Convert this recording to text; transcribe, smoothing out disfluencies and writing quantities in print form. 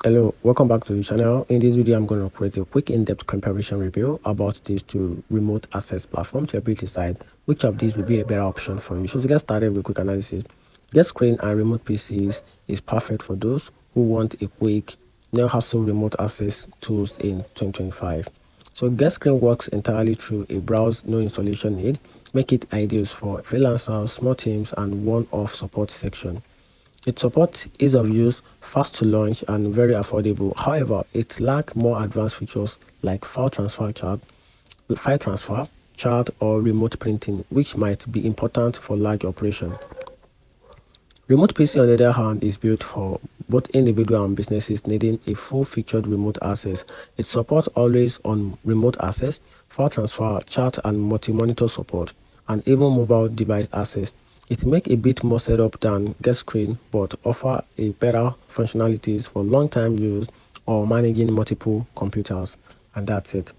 Hello, welcome back to the channel. In this video, I'm going to create a quick in-depth comparison review about these two remote access platforms to help you decide which of these will be a better option for you. So to get started with quick analysis, GetScreen and Remote PCs is perfect for those who want a quick, no hassle remote access tools in 2025. So GetScreen works entirely through a browse, no installation need, make it ideal for freelancers, small teams, and one-off support section. It supports ease of use, fast to launch, and very affordable. However, it lacks more advanced features like file transfer, chat, or remote printing, which might be important for large operations. Remote PC, on the other hand, is built for both individual and businesses needing a full-featured remote access. It supports always-on remote access, file transfer, chat, and multi-monitor support, and even mobile device access. It makes a bit more setup than GetScreen, but offer a better functionalities for long-time use or managing multiple computers. And that's it.